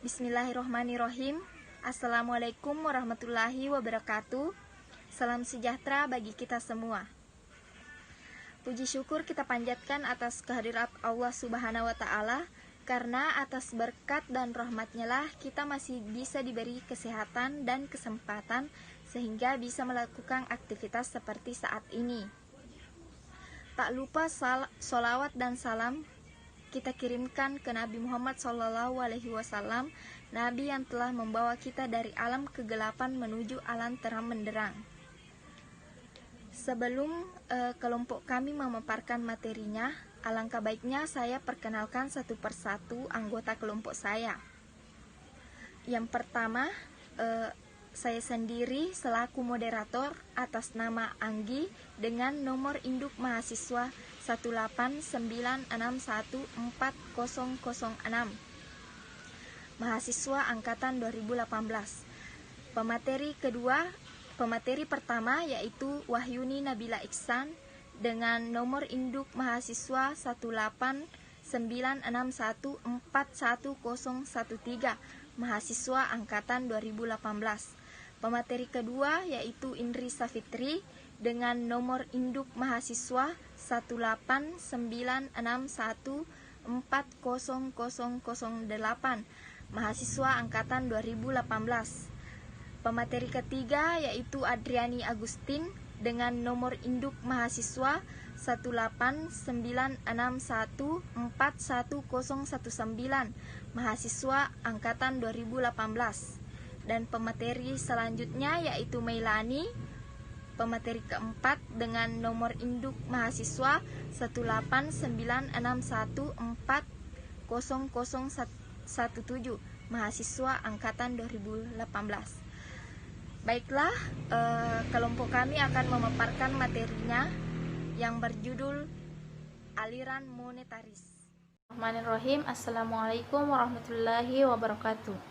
Bismillahirrohmanirrohim. Assalamualaikum warahmatullahi wabarakatuh. Salam sejahtera bagi kita semua. Puji syukur kita panjatkan atas kehadirat Allah Subhanahu wa Ta'ala, karena atas berkat dan rahmat-Nya lah kita masih bisa diberi kesehatan dan kesempatan sehingga bisa melakukan aktivitas seperti saat ini. Tak lupa sholawat dan salam kita kirimkan ke Nabi Muhammad SAW, Nabi yang telah membawa kita dari alam kegelapan menuju alam terang benderang. Sebelum kelompok kami memaparkan materinya, alangkah baiknya saya perkenalkan satu persatu anggota kelompok saya. Yang pertama, saya sendiri selaku moderator atas nama Anggi dengan nomor induk mahasiswa 189614006, mahasiswa angkatan 2018. Pemateri pertama yaitu Wahyuni Nabila Iksan dengan nomor induk mahasiswa 18961411013, mahasiswa angkatan 2018. Pemateri kedua yaitu Indri Safitri dengan nomor induk mahasiswa 189614008, mahasiswa angkatan 2018. Pemateri ketiga yaitu Adriani Agustin dengan nomor induk mahasiswa 18961411019, mahasiswa angkatan 2018. Dan pemateri selanjutnya yaitu Meilani, pemateri keempat dengan nomor induk mahasiswa 18961400017, mahasiswa angkatan 2018. Baiklah, kelompok kami akan memaparkan materinya yang berjudul Aliran Monetaris. Bismillahirrahmanirrahim. Assalamualaikum warahmatullahi wabarakatuh.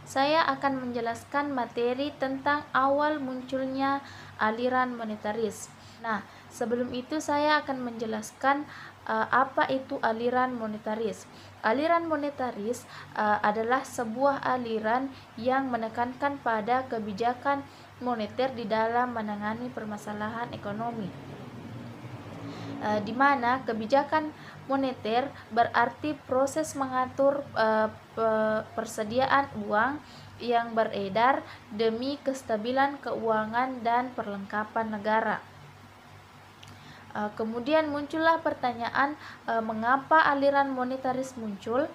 Saya akan menjelaskan materi tentang awal munculnya aliran monetaris. Nah, sebelum itu saya akan menjelaskan apa itu aliran monetaris. Aliran monetaris adalah sebuah aliran yang menekankan pada kebijakan moneter di dalam menangani permasalahan ekonomi, di mana kebijakan moneter berarti proses mengatur persediaan uang yang beredar demi kestabilan keuangan dan perlengkapan negara. Kemudian muncullah pertanyaan, mengapa aliran monetaris muncul?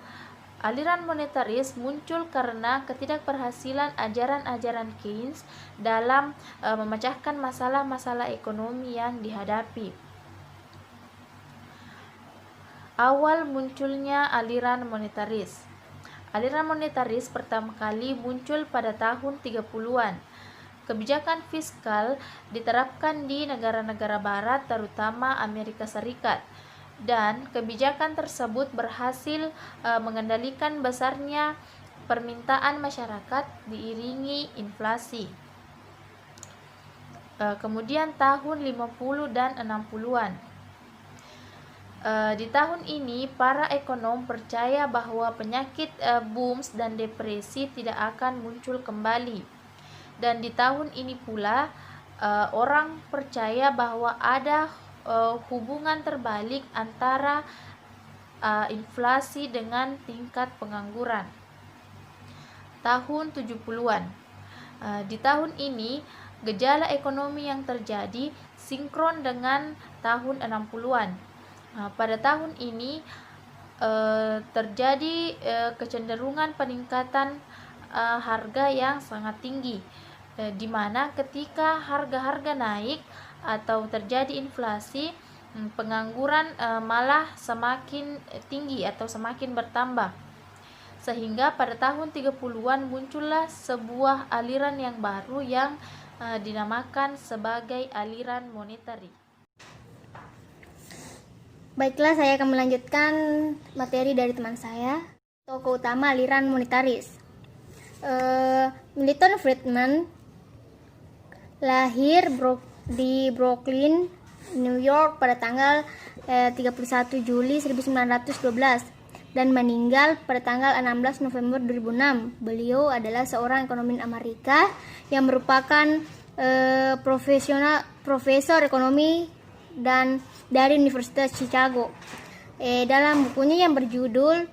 Aliran monetaris muncul karena ketidakberhasilan ajaran-ajaran Keynes dalam memecahkan masalah-masalah ekonomi yang dihadapi. Awal munculnya aliran monetaris. Aliran monetaris pertama kali muncul pada tahun 30-an. Kebijakan fiskal diterapkan di negara-negara barat, terutama Amerika Serikat, dan kebijakan tersebut berhasil mengendalikan besarnya permintaan masyarakat diiringi inflasi. Kemudian tahun 50 dan 60-an. Di tahun ini, para ekonom percaya bahwa penyakit booms dan depresi tidak akan muncul kembali. Dan di tahun ini pula, orang percaya bahwa ada hubungan terbalik antara inflasi dengan tingkat pengangguran. Tahun 70-an. Di tahun ini, gejala ekonomi yang terjadi sinkron dengan tahun 60-an. Pada tahun ini terjadi kecenderungan peningkatan harga yang sangat tinggi, di mana ketika harga-harga naik atau terjadi inflasi, pengangguran malah semakin tinggi atau semakin bertambah. Sehingga pada tahun 30-an muncullah sebuah aliran yang baru yang dinamakan sebagai aliran monetari. Baiklah, saya akan melanjutkan materi dari teman saya, tokoh utama aliran monetaris. Milton Friedman lahir di Brooklyn, New York pada tanggal 31 Juli 1912. dan meninggal pada tanggal 16 November 2006. Beliau adalah seorang ekonomi Amerika yang merupakan profesor ekonomi dan dari Universitas Chicago. Dalam bukunya yang berjudul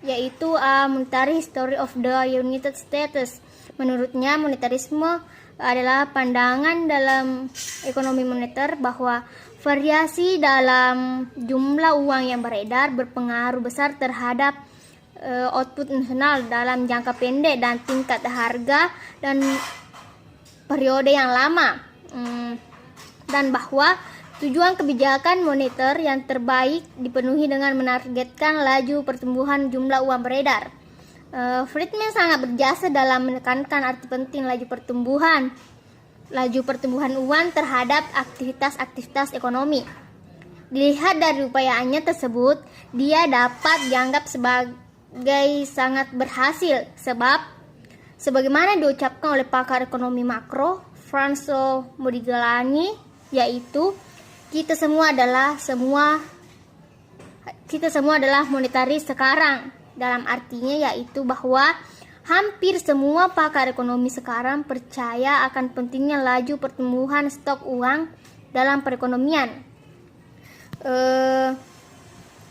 yaitu A Monetary History of the United States, menurutnya monetarisme adalah pandangan dalam ekonomi moneter bahwa variasi dalam jumlah uang yang beredar berpengaruh besar terhadap output nasional dalam jangka pendek dan tingkat harga dan periode yang lama, dan bahwa tujuan kebijakan moneter yang terbaik dipenuhi dengan menargetkan laju pertumbuhan jumlah uang beredar. Friedman sangat berjasa dalam menekankan arti penting laju pertumbuhan uang terhadap aktivitas-aktivitas ekonomi. Dilihat dari upayaannya tersebut, dia dapat dianggap sebagai sangat berhasil sebab sebagaimana diucapkan oleh pakar ekonomi makro François Modigliani, yaitu kita semua adalah monetaris sekarang. Dalam artinya yaitu bahwa hampir semua pakar ekonomi sekarang percaya akan pentingnya laju pertumbuhan stok uang dalam perekonomian.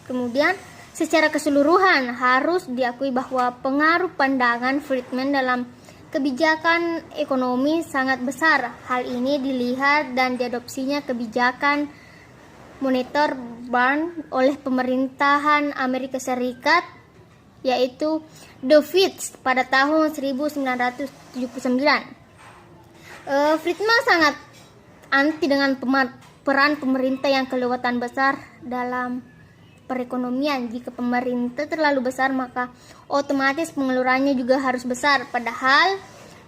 Kemudian secara keseluruhan harus diakui bahwa pengaruh pandangan Friedman dalam kebijakan ekonomi sangat besar. Hal ini dilihat dan diadopsinya kebijakan moneter Barnes oleh pemerintahan Amerika Serikat, yaitu The Fed pada tahun 1979. Friedman sangat anti dengan peran pemerintah yang kelewatan besar dalam perekonomian. Jika pemerintah terlalu besar, maka otomatis pengeluarannya juga harus besar. Padahal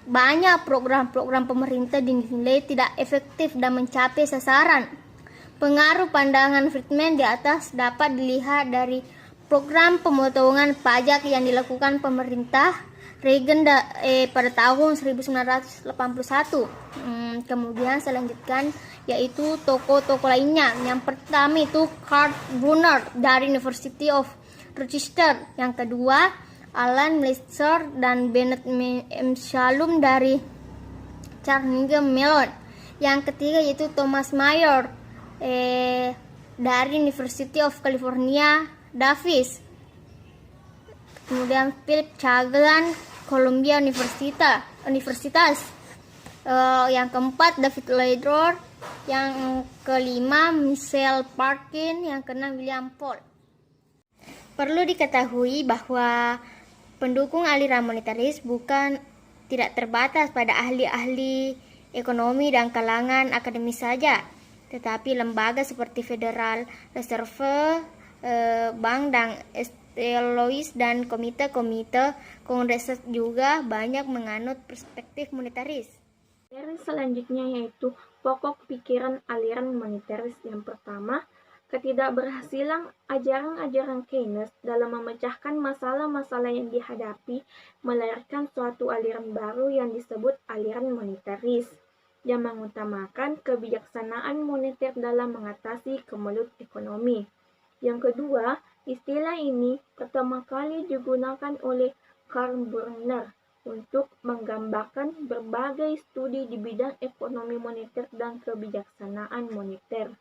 banyak program-program pemerintah dinilai tidak efektif dan mencapai sasaran. Pengaruh pandangan Friedman di atas dapat dilihat dari program pemotongan pajak yang dilakukan pemerintah Reagan pada tahun 1981. Kemudian selanjutnya yaitu tokoh-tokoh lainnya. Yang pertama itu Kurt Brunner dari University of Rochester. Yang kedua Alan Metzger dan Bennett M. Shalom dari Carnegie Mellon. Yang ketiga yaitu Thomas Mayer dari University of California Davis. Kemudian Philip Chaglan Columbia Universitas. Yang keempat David Ledor. Yang kelima Michel Parkin. Yang keenam William Paul. Perlu diketahui bahwa pendukung aliran monetaris tidak terbatas pada ahli-ahli ekonomi dan kalangan akademis saja, tetapi lembaga seperti Federal Reserve, Bank dan Louis dan komite-komite Kongres juga banyak menganut perspektif monetaris. Dari selanjutnya yaitu pokok pikiran aliran monetaris. Yang pertama, ketidakberhasilan ajaran-ajaran Keynes dalam memecahkan masalah-masalah yang dihadapi melahirkan suatu aliran baru yang disebut aliran monetaris, yang mengutamakan kebijaksanaan moneter dalam mengatasi kemelut ekonomi. Yang kedua, istilah ini pertama kali digunakan oleh Karl Brunner untuk menggambarkan berbagai studi di bidang ekonomi moneter dan kebijaksanaan moneter.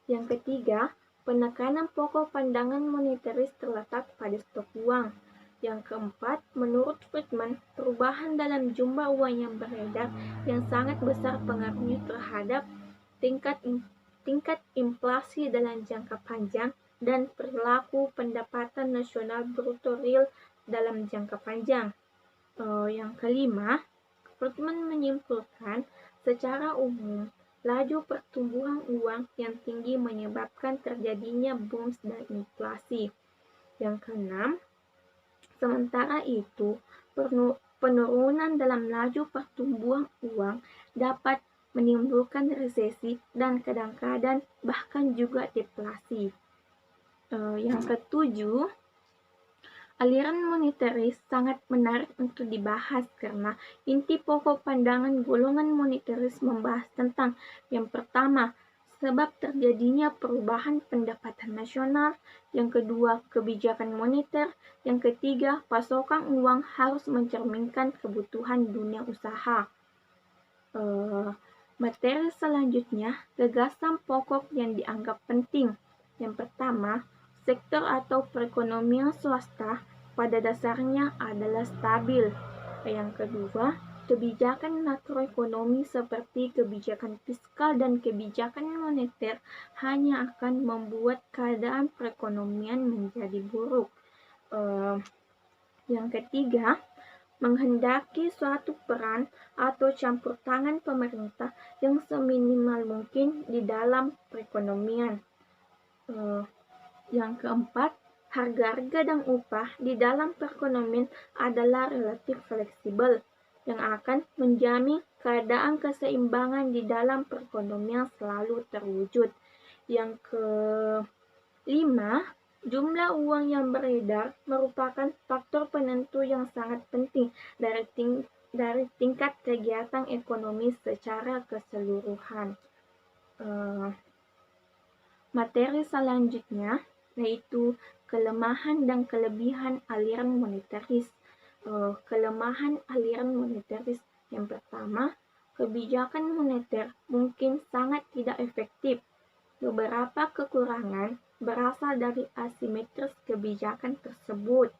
Yang ketiga, penekanan pokok pandangan monetaris terletak pada stok uang. Yang keempat, menurut Friedman, perubahan dalam jumlah uang yang beredar yang sangat besar pengaruhnya terhadap tingkat inflasi dalam jangka panjang dan perilaku pendapatan nasional bruto real dalam jangka panjang. Yang kelima, Friedman menyimpulkan secara umum laju pertumbuhan uang yang tinggi menyebabkan terjadinya booms dan inflasi. Yang keenam, sementara itu, penurunan dalam laju pertumbuhan uang dapat menimbulkan resesi dan kadang-kadang bahkan juga deflasi. Yang ketujuh, aliran monetaris sangat menarik untuk dibahas karena inti pokok pandangan golongan monetaris membahas tentang yang pertama, sebab terjadinya perubahan pendapatan nasional, yang kedua kebijakan moneter, yang ketiga pasokan uang harus mencerminkan kebutuhan dunia usaha. Materi selanjutnya, gagasan pokok yang dianggap penting. Yang pertama, sektor atau perekonomian swasta pada dasarnya adalah stabil. Yang kedua, kebijakan makroekonomi seperti kebijakan fiskal dan kebijakan moneter hanya akan membuat keadaan perekonomian menjadi buruk. Yang ketiga, menghendaki suatu peran atau campur tangan pemerintah yang seminimal mungkin di dalam perekonomian. Yang keempat, harga dan upah di dalam perekonomian adalah relatif fleksibel yang akan menjamin keadaan keseimbangan di dalam perekonomian selalu terwujud. Yang kelima, jumlah uang yang beredar merupakan faktor penentu yang sangat penting dari tingkat kegiatan ekonomi secara keseluruhan. Materi selanjutnya yaitu kelemahan dan kelebihan aliran monetaris. Kelemahan aliran monetaris yang pertama, kebijakan moneter mungkin sangat tidak efektif. Beberapa kekurangan berasal dari asimetris kebijakan tersebut,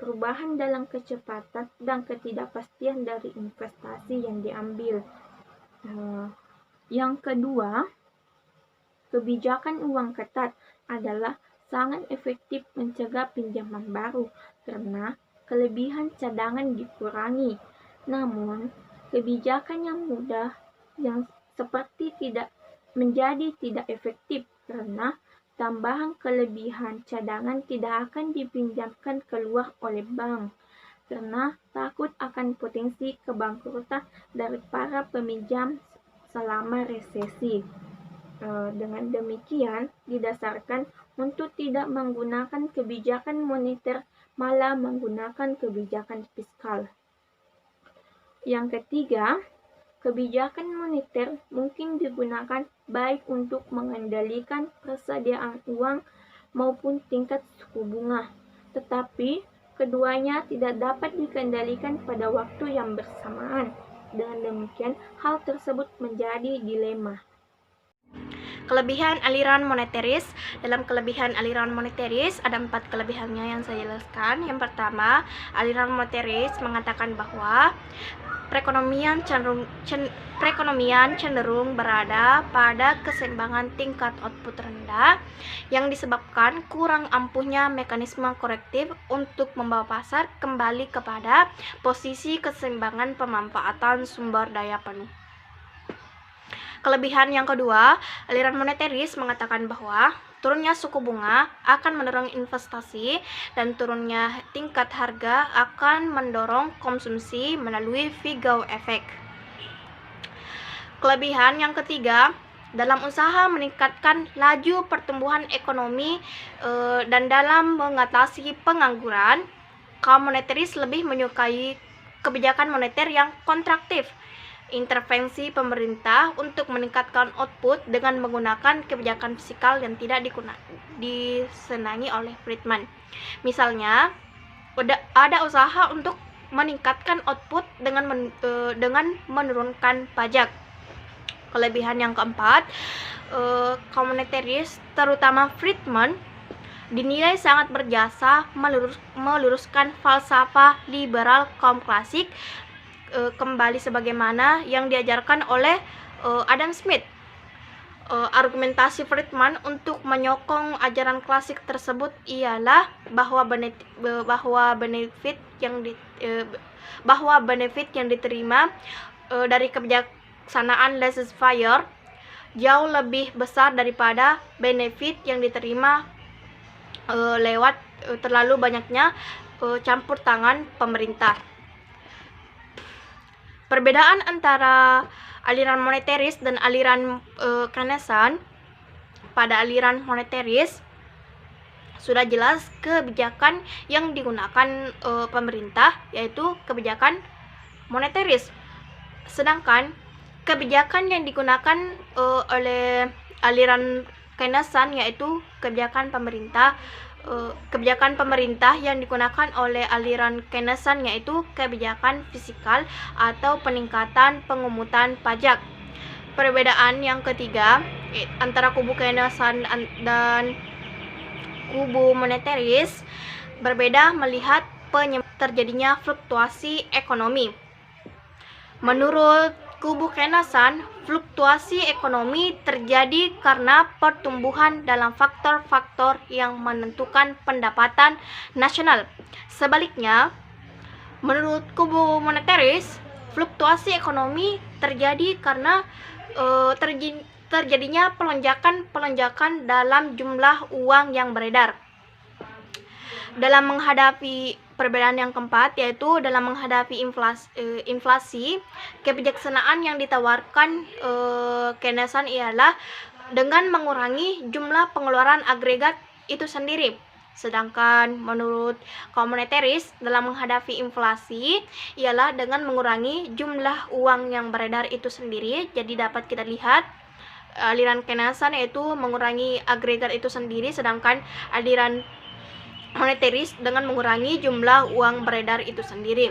perubahan dalam kecepatan dan ketidakpastian dari investasi yang diambil. Yang kedua, kebijakan uang ketat adalah sangat efektif mencegah pinjaman baru karena kelebihan cadangan dikurangi. Namun, kebijakan yang mudah yang seperti tidak efektif karena tambahan kelebihan cadangan tidak akan dipinjamkan keluar oleh bank karena takut akan potensi kebangkrutan dari para peminjam selama resesi. Dengan demikian, didasarkan untuk tidak menggunakan kebijakan moneter, malah menggunakan kebijakan fiskal. Yang ketiga, kebijakan moneter mungkin digunakan baik untuk mengendalikan persediaan uang maupun tingkat suku bunga, tetapi keduanya tidak dapat dikendalikan pada waktu yang bersamaan. Dengan demikian, hal tersebut menjadi dilema. Kelebihan aliran moneteris. Dalam kelebihan aliran moneteris ada 4 kelebihannya yang saya jelaskan. Yang pertama, aliran moneteris mengatakan bahwa perekonomian cenderung berada pada keseimbangan tingkat output rendah yang disebabkan kurang ampuhnya mekanisme korektif untuk membawa pasar kembali kepada posisi keseimbangan pemanfaatan sumber daya penuh. Kelebihan yang kedua, aliran moneteris mengatakan bahwa turunnya suku bunga akan mendorong investasi dan turunnya tingkat harga akan mendorong konsumsi melalui Figeaus effect. Kelebihan yang ketiga, dalam usaha meningkatkan laju pertumbuhan ekonomi dan dalam mengatasi pengangguran, kaum moneteris lebih menyukai kebijakan moneter yang kontraktif. Intervensi pemerintah untuk meningkatkan output dengan menggunakan kebijakan fiskal yang tidak disenangi oleh Friedman. Misalnya, ada usaha untuk meningkatkan output dengan menurunkan pajak. Kelebihan yang keempat, kaum moneteris, terutama Friedman, dinilai sangat berjasa meluruskan falsafah liberal kaum klasik kembali sebagaimana yang diajarkan oleh Adam Smith. Argumentasi Friedman untuk menyokong ajaran klasik tersebut ialah bahwa benefit yang diterima dari kebijaksanaan laissez-faire jauh lebih besar daripada benefit yang diterima lewat terlalu banyaknya campur tangan pemerintah. Perbedaan antara aliran moneteris dan aliran keynesian. Pada aliran moneteris sudah jelas kebijakan yang digunakan pemerintah, yaitu kebijakan moneteris. Sedangkan kebijakan yang digunakan oleh aliran Keynesian, yaitu kebijakan pemerintah yang digunakan oleh aliran Keynesian yaitu kebijakan fiskal atau peningkatan penghutang pajak. Perbedaan yang ketiga antara kubu Keynesian dan kubu monetaris berbeda melihat terjadinya fluktuasi ekonomi. Menurut kubu Keynesian, fluktuasi ekonomi terjadi karena pertumbuhan dalam faktor-faktor yang menentukan pendapatan nasional. Sebaliknya, menurut kubu monetaris, fluktuasi ekonomi terjadi karena terjadinya pelonjakan dalam jumlah uang yang beredar. Dalam menghadapi perbedaan yang keempat, yaitu dalam menghadapi inflasi, kebijaksanaan yang ditawarkan Keynesian ialah dengan mengurangi jumlah pengeluaran agregat itu sendiri. Sedangkan menurut kaum monetaris, dalam menghadapi inflasi ialah dengan mengurangi jumlah uang yang beredar itu sendiri. Jadi dapat kita lihat aliran Keynesian yaitu mengurangi agregat itu sendiri, sedangkan aliran monetaris dengan mengurangi jumlah uang beredar itu sendiri.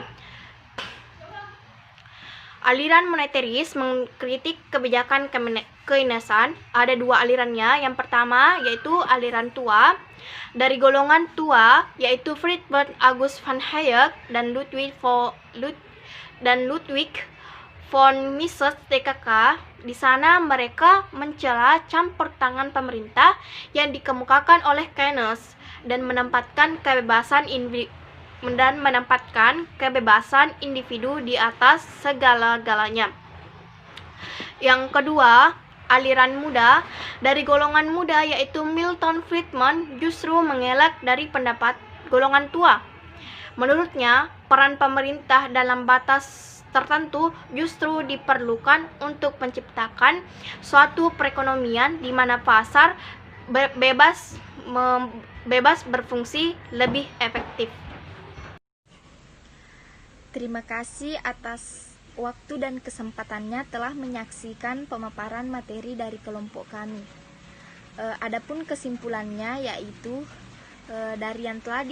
Aliran monetaris mengkritik kebijakan Keynesian. Ada dua alirannya. Yang pertama yaitu aliran tua dari golongan tua, yaitu Friedrich August von Hayek dan Ludwig von Mises TKK. Di sana mereka mencela campur tangan pemerintah yang dikemukakan oleh Keynes dan menempatkan kebebasan individu di atas segala-galanya. Yang kedua, aliran muda dari golongan muda, yaitu Milton Friedman, justru mengelak dari pendapat golongan tua. Menurutnya, peran pemerintah dalam batas tertentu justru diperlukan untuk menciptakan suatu perekonomian di mana pasar bebas berfungsi lebih efektif. Terima kasih atas waktu dan kesempatannya telah menyaksikan pemaparan materi dari kelompok kami. Adapun kesimpulannya yaitu dari yang telah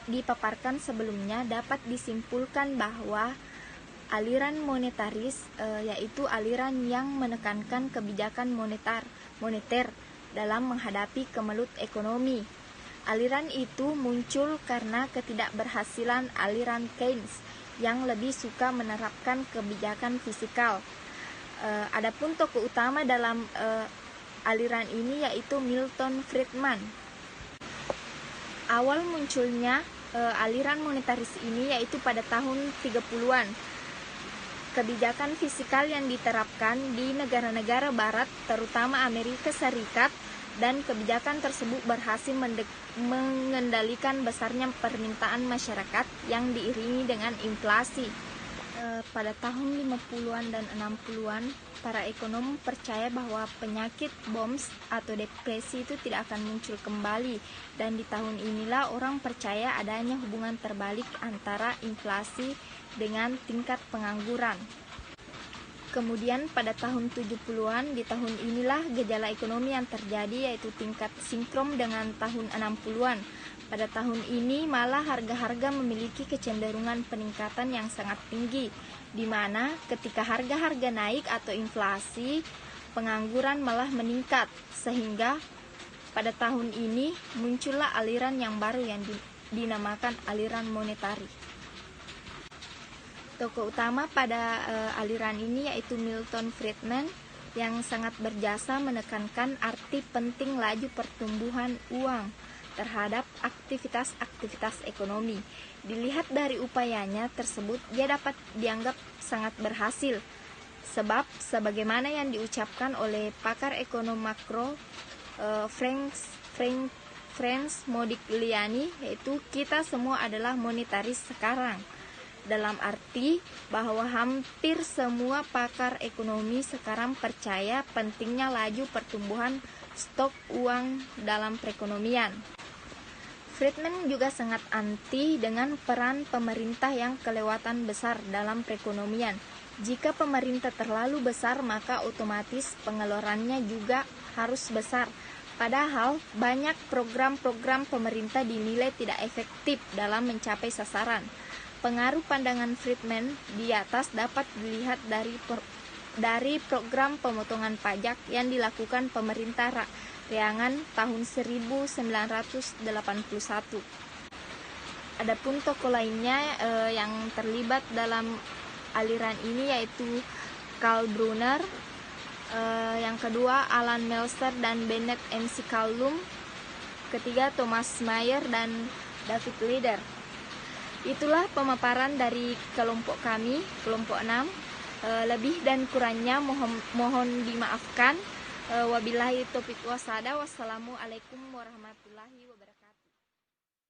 dipaparkan sebelumnya dapat disimpulkan bahwa aliran monetaris yaitu aliran yang menekankan kebijakan moneter dalam menghadapi kemelut ekonomi. Aliran itu muncul karena ketidakberhasilan aliran Keynes yang lebih suka menerapkan kebijakan fiskal. Adapun tokoh utama dalam aliran ini yaitu Milton Friedman. Awal munculnya aliran monetaris ini yaitu pada tahun 30-an. Kebijakan fiskal yang diterapkan di negara-negara barat, terutama Amerika Serikat, dan kebijakan tersebut berhasil mengendalikan besarnya permintaan masyarakat yang diiringi dengan inflasi. Pada tahun 50-an dan 60-an, para ekonom percaya bahwa penyakit BOMS atau depresi itu tidak akan muncul kembali, dan di tahun inilah orang percaya adanya hubungan terbalik antara inflasi dengan tingkat pengangguran. Kemudian pada tahun 70-an, di tahun inilah gejala ekonomi yang terjadi yaitu tingkat sinkron dengan tahun 60-an. Pada tahun ini malah harga-harga memiliki kecenderungan peningkatan yang sangat tinggi, di mana ketika harga-harga naik atau inflasi, pengangguran malah meningkat, sehingga pada tahun ini muncullah aliran yang baru yang dinamakan aliran monetari. Tokoh utama pada aliran ini yaitu Milton Friedman yang sangat berjasa menekankan arti penting laju pertumbuhan uang terhadap aktivitas-aktivitas ekonomi. Dilihat dari upayanya tersebut, dia dapat dianggap sangat berhasil. Sebab sebagaimana yang diucapkan oleh pakar ekonom makro Franz Modigliani, yaitu kita semua adalah monetaris sekarang. Dalam arti bahwa hampir semua pakar ekonomi sekarang percaya pentingnya laju pertumbuhan stok uang dalam perekonomian. Friedman juga sangat anti dengan peran pemerintah yang kelewatan besar dalam perekonomian. Jika pemerintah terlalu besar, maka otomatis pengeluarannya juga harus besar. Padahal banyak program-program pemerintah dinilai tidak efektif dalam mencapai sasaran. Pengaruh pandangan Friedman di atas dapat dilihat dari program pemotongan pajak yang dilakukan pemerintah Reagan tahun 1981. Adapun tokoh lainnya yang terlibat dalam aliran ini yaitu Karl Brunner, yang kedua Alan Meltzer dan Bennett McCallum, ketiga Thomas Mayer dan David Leader. Itulah pemaparan dari kelompok kami, kelompok 6. Lebih dan kurangnya mohon dimaafkan. Wabillahi taufiq wasada. Wassalamualaikum warahmatullahi wabarakatuh.